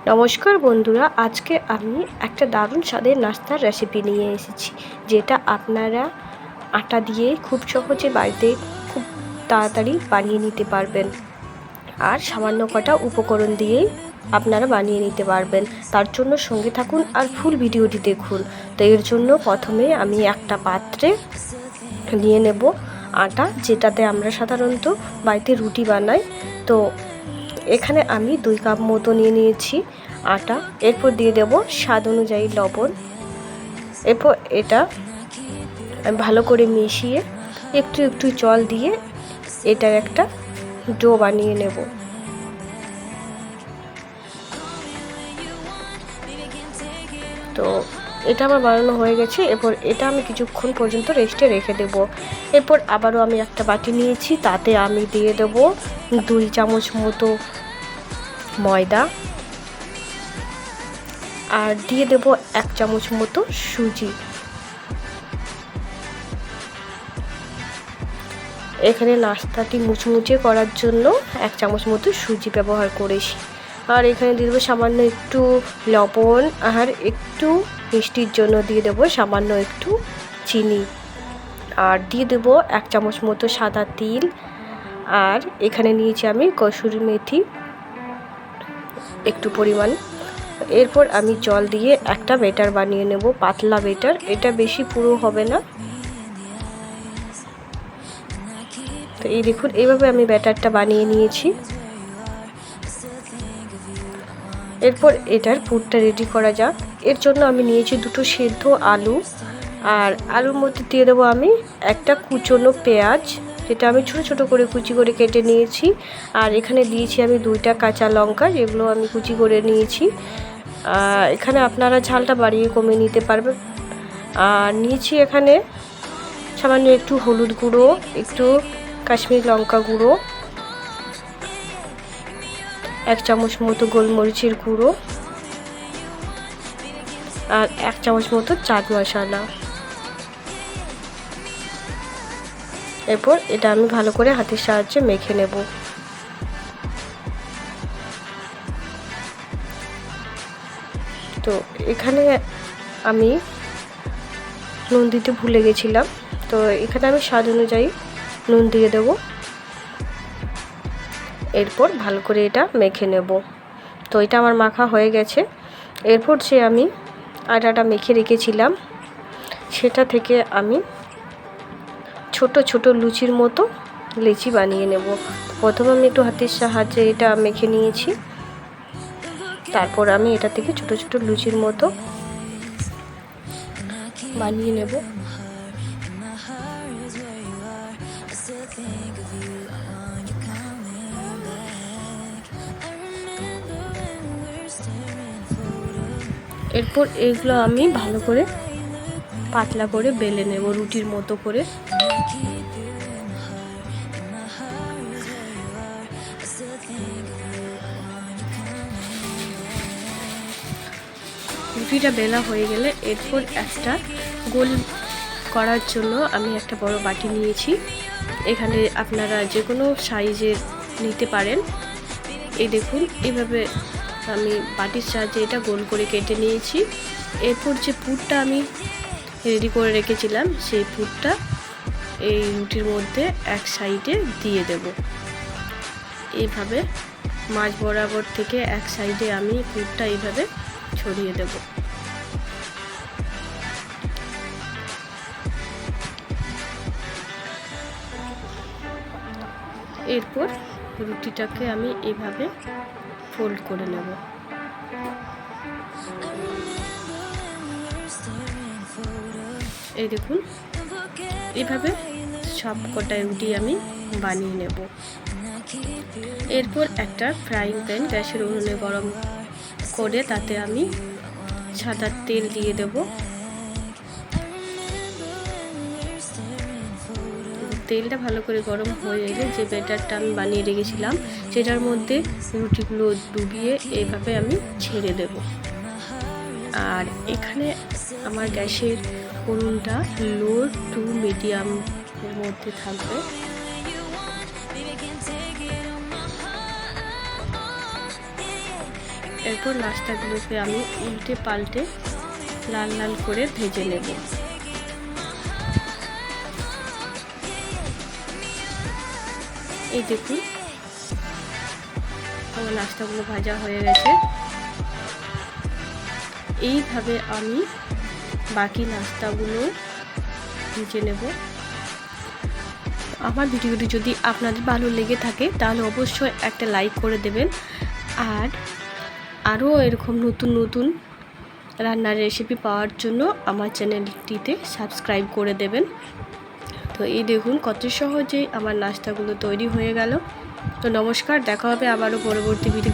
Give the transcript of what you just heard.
নমস্কার বন্ধুরা, আজকে আমি একটা দারুণ স্বাদের নাস্তার রেসিপি নিয়ে এসেছি, যেটা আপনারা আটা দিয়ে খুব সহজে বাড়িতে খুব তাড়াতাড়ি বানিয়ে নিতে পারবেন। আর সামান্য কটা উপকরণ দিয়েই আপনারা বানিয়ে নিতে পারবেন। তার জন্য সঙ্গে থাকুন আর ফুল ভিডিওটি দেখুন। তো এর জন্য প্রথমে আমি একটা পাত্রে নিয়ে নেব আটা, যেটাতে আমরা সাধারণত বাড়িতে রুটি বানাই। তো এখানে আমি 2 কাপ মতো নিয়ে নিয়েছি আটা। এরপর দিয়ে দেব স্বাদ অনুযায়ী লবণ। এরপর এটা আমি ভালো করে মিশিয়ে একটু একটু জল দিয়ে এটার একটা ডো বানিয়ে নেব। তো এটা আমার বানানো হয়ে গেছে। এরপর এটা আমি কিছুক্ষণ পর্যন্ত রেস্টে রেখে দেব। এরপর আবারও আমি একটা বাটি নিয়েছি, তাতে আমি দিয়ে দেব 2 চামচ মতো ময়দা আর দিয়ে দেব 1 চামচ মতো সুজি। এখানে নাস্তাটি মুচমুচে করার জন্য 1 চামচ মতো সুজি ব্যবহার করেছি। আর এখানে দিয়ে দেবো সামান্য একটু লবণ, আর একটু মিষ্টির জন্য দিয়ে দেবো সামান্য একটু চিনি। আর দিয়ে দেবো 1 চামচ মতো সাদা তিল। আর এখানে নিয়েছি আমি কসুরি মেথি একটু পরিমাণ। এরপর আমি জল দিয়ে একটা ব্যাটার বানিয়ে নেব, পাতলা ব্যাটার। এটা বেশি পুরো হবে না। তো এই দেখুন, এইভাবে আমি ব্যাটারটা বানিয়ে নিয়েছি। এরপর এটার পুরটা রেডি করা যাক। এর জন্য আমি নিয়েছি 2টো সেদ্ধ আলু, আর আলুর মধ্যে দিয়ে দেবো আমি একটা কুচনো পেঁয়াজ, যেটা আমি ছোট ছোট করে কুচি করে কেটে নিয়েছি। আর এখানে দিয়েছি আমি 2টা কাঁচা লঙ্কা, যেগুলো আমি কুচি করে নিয়েছি। এখানে আপনারা ঝালটা বাড়িয়ে কমিয়ে নিতে পারবেন। আর নিয়েছি এখানে সামান্য একটু হলুদ গুঁড়ো, একটু কাশ্মীরি লঙ্কা গুঁড়ো, 1 চামচ মতো গোলমরিচের গুঁড়ো, আর 1 চামচ মতো চাট মশলা। এরপর এটা আমি ভালো করে হাতের সাহায্যে মেখে নেব। তো এখানে আমি নুন দিতে ভুলে গেছিলাম, তো এখানে আমি স্বাদ অনুযায়ী নুন দিয়ে দেব। এরপর ভালো করে এটা মেখে নেব। তো এটা আমার মাখা হয়ে গেছে। এরপর যে আমি আটাটা মেখে রেখেছিলাম, সেটা থেকে আমি ছোট ছোট লুচির মতো লেচি বানিয়ে নেব। প্রথমে আমি একটু হাতের সাহায্যে এটা মেখে নিয়েছি। তারপর আমি এটা থেকে ছোট ছোট লুচির মতো বানিয়ে নেব। এরপর এগুলো আমি ভালো করে পাতলা করে বেলে নেব রুটির মতো করে। রুটিটা বেলা হয়ে গেলে এরপর একটা গোল করার জন্য আমি একটা বড় বাটি নিয়েছি। এখানে আপনারা যে কোনো সাইজের নিতে পারেন। এই দেখুন, এইভাবে আমি বাটির সাহায্যে এটা গোল করে কেটে নিয়েছি। এরপর যে পুরটা আমি রেডি করে রেখেছিলাম, সেই পুরটা এই রুটির মধ্যে এক সাইডে দিয়ে দেব। এইভাবে মাঝ বরাবর থেকে এক সাইডে আমি পুরটা এইভাবে ছড়িয়ে দেব। এরপর রুটিটাকে আমি এভাবে ফোল্ড করে নেব। এই দেখুন, এভাবে সব কটা রুটি আমি বানিয়ে নেব। এরপর একটা ফ্রাইং প্যান গ্যাসের উনুনে গরম করে তাতে আমি সাদা তেল দিয়ে দেব। তেলটা ভালো করে গরম হয়ে এলে যে ব্যাটারটা আমি বানিয়ে রেখেছিলাম, সেটার মধ্যে রুটিগুলো ডুবিয়ে এইভাবে আমি ছেড়ে দেব। আর এখানে আমার গ্যাসের উনুনটা লো টু মিডিয়াম এর মধ্যে থাকবে। এরপর নাস্তাগুলোকে আমি উল্টে পাল্টে লাল লাল করে ভেজে নেব। এই দেখুন আমার নাস্তাগুলো ভাজা হয়ে গেছে। এইভাবে আমি বাকি নাস্তাগুলো ভেজে নেব। আমার ভিডিওটি যদি আপনাদের ভালো লেগে থাকে তাহলে অবশ্যই একটা লাইক করে দেবেন, আর আরও এরকম নতুন নতুন রান্নার রেসিপি পাওয়ার জন্য আমার চ্যানেলটিতে সাবস্ক্রাইব করে দেবেন। তো এই দেখুন কত সহজেই আমার নাস্তাগুলো তৈরি হয়ে গেল। তো নমস্কার, দেখা হবে আবারও পরবর্তী ভিডিও।